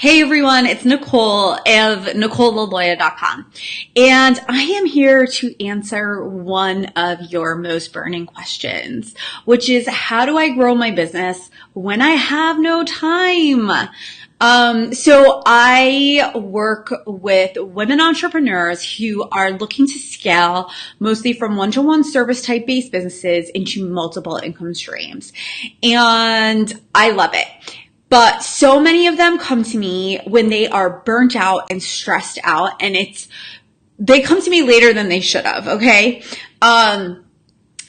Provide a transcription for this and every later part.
Hey everyone, it's Nicole of NicoleLaloya.com. And I am here to answer one of your most burning questions, which is how do I grow my business when I have no time? So I work with women entrepreneurs who are looking to scale mostly from one-to-one service type based businesses into multiple income streams. And I love it. But so many of them come to me when they are burnt out and stressed out, and they come to me later than they should have, okay? And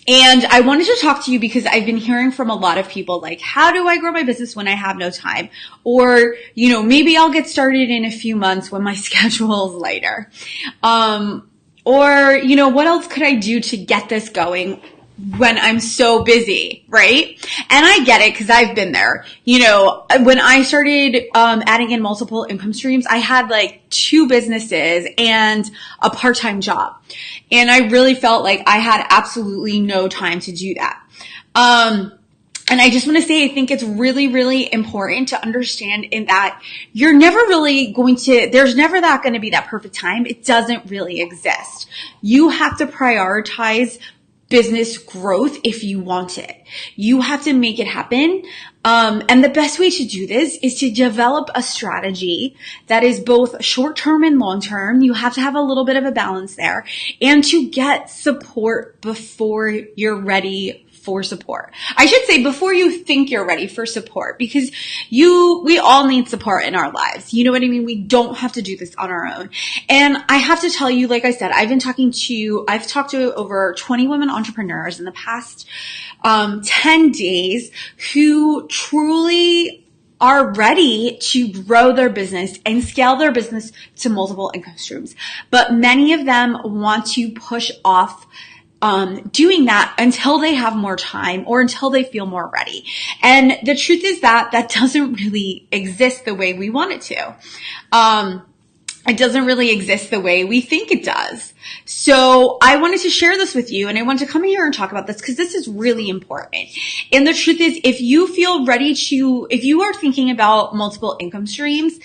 I wanted to talk to you because I've been hearing from a lot of people like, how do I grow my business when I have no time? Or, maybe I'll get started in a few months when my schedule is lighter. Or, what else could I do to get this going when I'm so busy, right? And I get it because I've been there. When I started adding in multiple income streams, I had like 2 businesses and a part-time job. And I really felt like I had absolutely no time to do that. And I just want to say, I think it's really, really important to understand in that you're never really there's never going to be that perfect time. It doesn't really exist. You have to prioritize business growth if you want it. You have to make it happen. And the best way to do this is to develop a strategy that is both short-term and long-term. You have to have a little bit of a balance there, and to get support before you're ready for support. I should say before you think you're ready for support, because we all need support in our lives. You know what I mean? We don't have to do this on our own. And I have to tell you, like I said, I've talked to over 20 women entrepreneurs in the past 10 days who truly are ready to grow their business and scale their business to multiple income streams. But many of them want to push off doing that until they have more time or until they feel more ready. And the truth is that doesn't really exist the way we want it to. It doesn't really exist the way we think it does. So I wanted to share this with you, and I want to come here and talk about this because this is really important. And the truth is, if you are thinking about multiple income streams,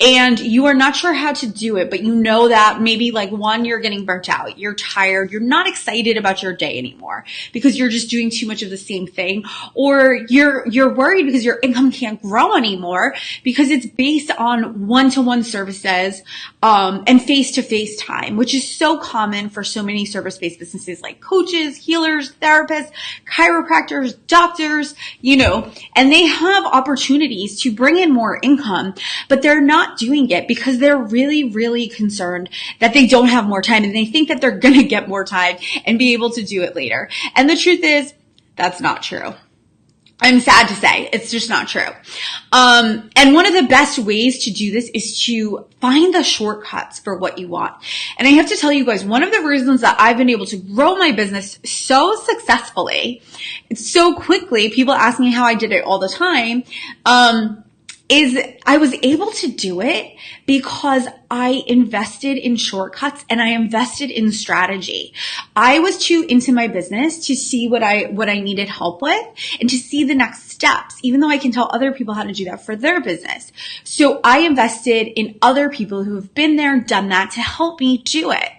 and you are not sure how to do it, but you know that maybe like one, you're getting burnt out, you're tired, you're not excited about your day anymore because you're just doing too much of the same thing, or you're worried because your income can't grow anymore because it's based on one-to-one services, and face-to-face time, which is so common for so many service-based businesses like coaches, healers, therapists, chiropractors, doctors, and they have opportunities to bring in more income, but they're not doing it because they're really, really concerned that they don't have more time, and they think that they're going to get more time and be able to do it later. And the truth is, that's not true. I'm sad to say, it's just not true. And one of the best ways to do this is to find the shortcuts for what you want. And I have to tell you guys, one of the reasons that I've been able to grow my business so successfully, so quickly, people ask me how I did it all the time, is I was able to do it because I invested in shortcuts and I invested in strategy. I was too into my business to see what I needed help with and to see the next steps, even though I can tell other people how to do that for their business. So I invested in other people who have been there, done that to help me do it.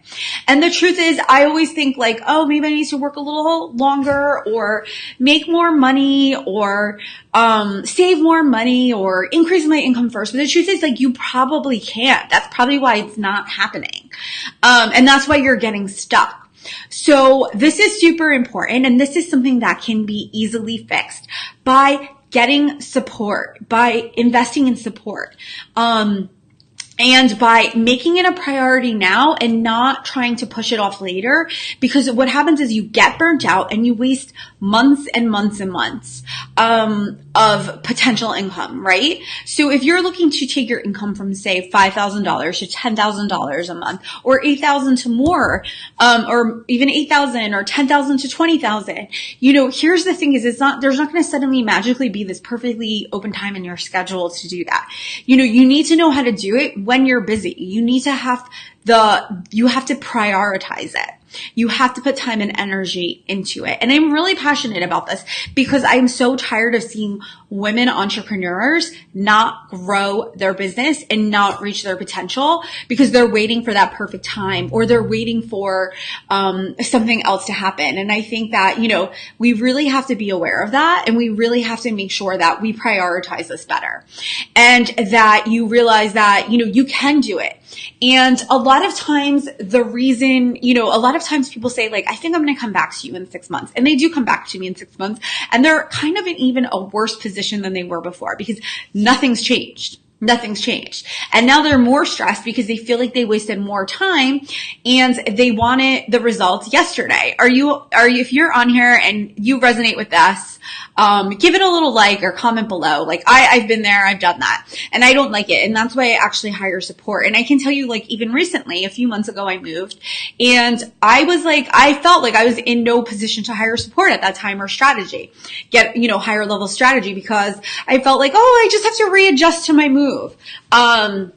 And the truth is, I always think like, oh, maybe I need to work a little longer or make more money or save more money or increase my income first. But the truth is, like, you probably can't. That's probably why it's not happening. And that's why you're getting stuck. So this is super important. And this is something that can be easily fixed by getting support, by investing in support. And by making it a priority now and not trying to push it off later, because what happens is you get burnt out and you waste months and months and months of potential income, right? So if you're looking to take your income from, say, $5,000 to $10,000 a month, or $8,000 to more, or even $8,000 or $10,000 to $20,000, here's the thing: is there's not going to suddenly magically be this perfectly open time in your schedule to do that. You need to know how to do it when you're busy. You have to prioritize it. You have to put time and energy into it. And I'm really passionate about this because I'm so tired of seeing women entrepreneurs not grow their business and not reach their potential because they're waiting for that perfect time, or they're waiting for something else to happen. And I think that, we really have to be aware of that, and we really have to make sure that we prioritize this better, and that you realize that, you can do it. And a lot of times the reason, a lot of times people say like, I think I'm going to come back to you in 6 months. And they do come back to me in 6 months, and they're kind of in even a worse position than they were before because nothing's changed. Nothing's changed. And now they're more stressed because they feel like they wasted more time and they wanted the results yesterday. If you're on here and you resonate with this, give it a little like or comment below. Like I've been there, I've done that, and I don't like it. And that's why I actually hire support. And I can tell you, like, even recently, a few months ago, I moved and I felt like I was in no position to hire support at that time, or strategy, get, higher level strategy, because I felt like, I just have to readjust to my move. And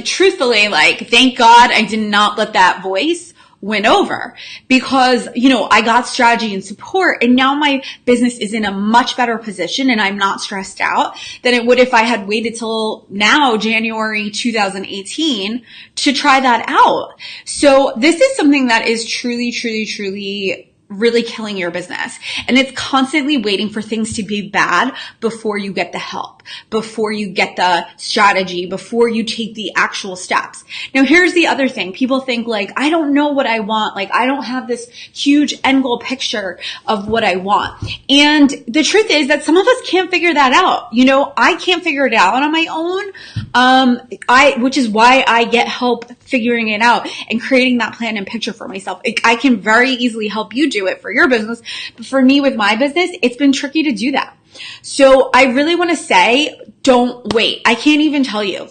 truthfully, like, thank God I did not let that voice win over, because, I got strategy and support, and now my business is in a much better position and I'm not stressed out than it would if I had waited till now, January 2018, to try that out. So this is something that is truly, truly, truly really killing your business. And it's constantly waiting for things to be bad before you get the help, before you get the strategy, before you take the actual steps. Now, here's the other thing. People think like, I don't know what I want. Like, I don't have this huge end goal picture of what I want. And the truth is that some of us can't figure that out. I can't figure it out on my own. Which is why I get help figuring it out and creating that plan and picture for myself. I can very easily help you do it for your business. But for me, with my business, it's been tricky to do that. So I really want to say, don't wait. I can't even tell you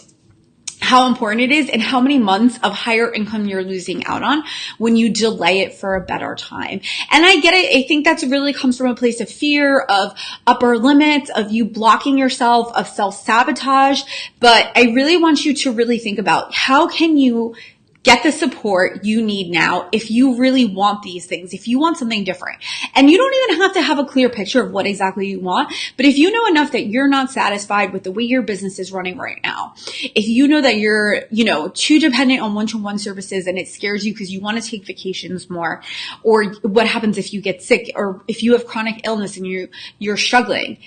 how important it is and how many months of higher income you're losing out on when you delay it for a better time. And I get it. I think that's really comes from a place of fear, of upper limits, of you blocking yourself, of self-sabotage. But I really want you to really think about, how can you get the support you need now if you really want these things, if you want something different. And you don't even have to have a clear picture of what exactly you want, but if you know enough that you're not satisfied with the way your business is running right now, if you know that you're, too dependent on one-to-one services and it scares you because you want to take vacations more, or what happens if you get sick, or if you have chronic illness and you're struggling,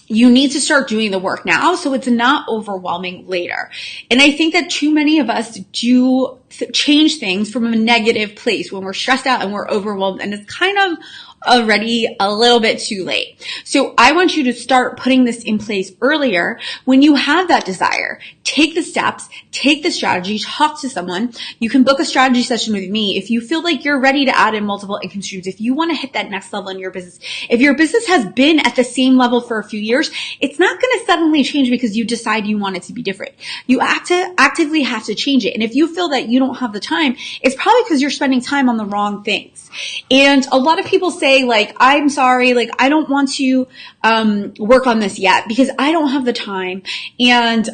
you need to start doing the work now so it's not overwhelming later. And I think that too many of us do change things from a negative place when we're stressed out and we're overwhelmed, and it's kind of already a little bit too late. So I want you to start putting this in place earlier when you have that desire. Take the steps, take the strategy, talk to someone. You can book a strategy session with me if you feel like you're ready to add in multiple income streams, if you want to hit that next level in your business. If your business has been at the same level for a few years, it's not going to suddenly change because you decide you want it to be different. You actively have to change it. And if you feel that you don't have the time, it's probably because you're spending time on the wrong things. And a lot of people say, like, I'm sorry, like, I don't want to work on this yet because I don't have the time. And,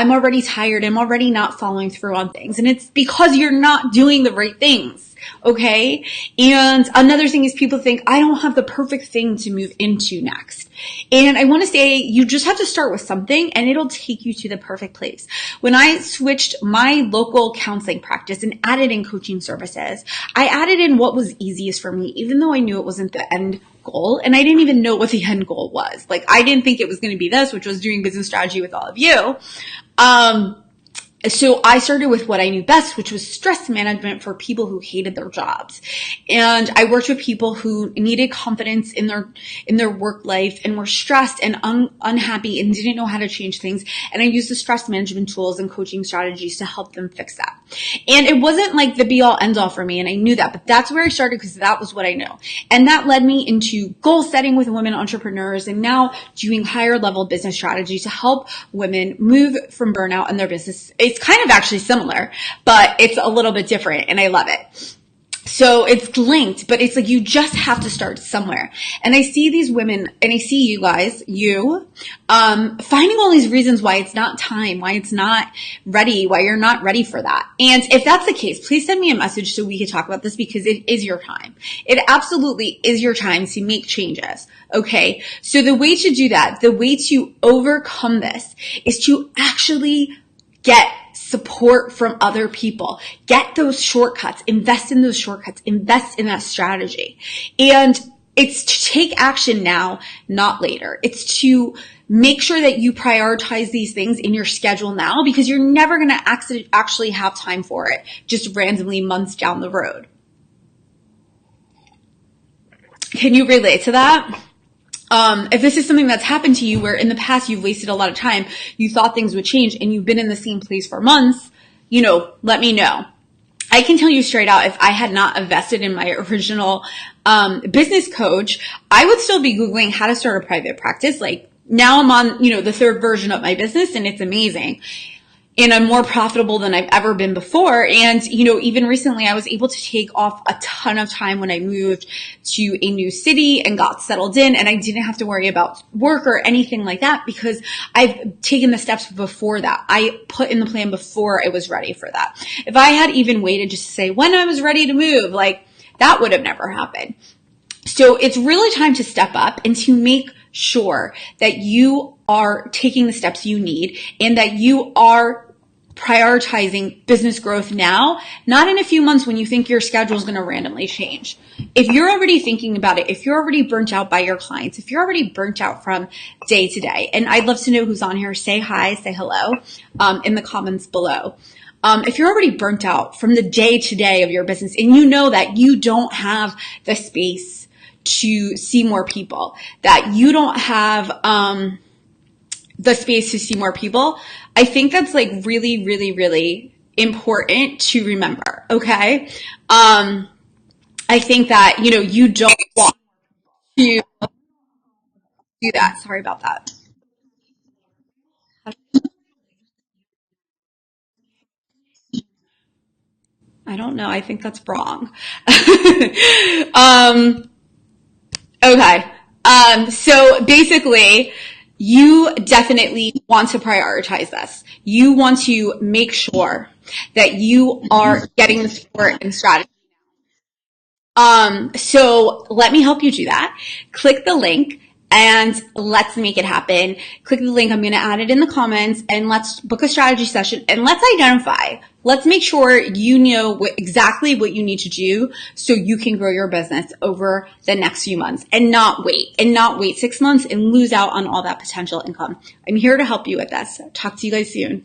I'm already tired. I'm already not following through on things. And it's because you're not doing the right things. Okay. And another thing is people think I don't have the perfect thing to move into next. And I want to say you just have to start with something and it'll take you to the perfect place. When I switched my local counseling practice and added in coaching services, I added in what was easiest for me, even though I knew it wasn't the end goal. And I didn't even know what the end goal was. Like, I didn't think it was going to be this, which was doing business strategy with all of you. So I started with what I knew best, which was stress management for people who hated their jobs. And I worked with people who needed confidence in their work life and were stressed and unhappy and didn't know how to change things. And I used the stress management tools and coaching strategies to help them fix that. And it wasn't like the be all end all for me. And I knew that, but that's where I started because that was what I knew. And that led me into goal setting with women entrepreneurs and now doing higher level business strategies to help women move from burnout in their business. It's kind of actually similar, but it's a little bit different and I love it. So it's linked, but it's like you just have to start somewhere. And I see these women, and I see you guys, finding all these reasons why it's not time, why it's not ready, why you're not ready for that. And if that's the case, please send me a message so we can talk about this, because it is your time. It absolutely is your time to make changes. Okay. So the way to do that, the way to overcome this is to actually get support from other people. Get those shortcuts, invest in those shortcuts, invest in that strategy. And it's to take action now, not later. It's to make sure that you prioritize these things in your schedule now, because you're never going to actually have time for it just randomly months down the road. Can you relate to that? If this is something that's happened to you where in the past you've wasted a lot of time, you thought things would change and you've been in the same place for months, let me know. I can tell you straight out, if I had not invested in my original business coach, I would still be Googling how to start a private practice. Like now I'm on, the third version of my business, and it's amazing. And I'm more profitable than I've ever been before. And, even recently I was able to take off a ton of time when I moved to a new city and got settled in, and I didn't have to worry about work or anything like that because I've taken the steps before that. I put in the plan before I was ready for that. If I had even waited just to say when I was ready to move, that would have never happened. So it's really time to step up and to make sure that you are taking the steps you need and that you are prioritizing business growth now, not in a few months when you think your schedule is going to randomly change. If you're already thinking about it, if you're already burnt out by your clients, if you're already burnt out from day to day, and I'd love to know who's on here, say hi, say hello in the comments below. If you're already burnt out from the day to day of your business and you know that you don't have the space to see more people, that you don't have the space to see more people, I think that's really, really, really important to remember. Okay. I think that, you don't want to do that. Sorry about that. I don't know. I think that's wrong. um, okay. So basically, you definitely want to prioritize this. You want to make sure that you are getting the support and strategy. So let me help you do that. Click the link and let's make it happen. Click the link. I'm going to add it in the comments, and let's book a strategy session, and let's identify. Let's make sure you know exactly what you need to do so you can grow your business over the next few months and not wait 6 months and lose out on all that potential income. I'm here to help you with this. Talk to you guys soon.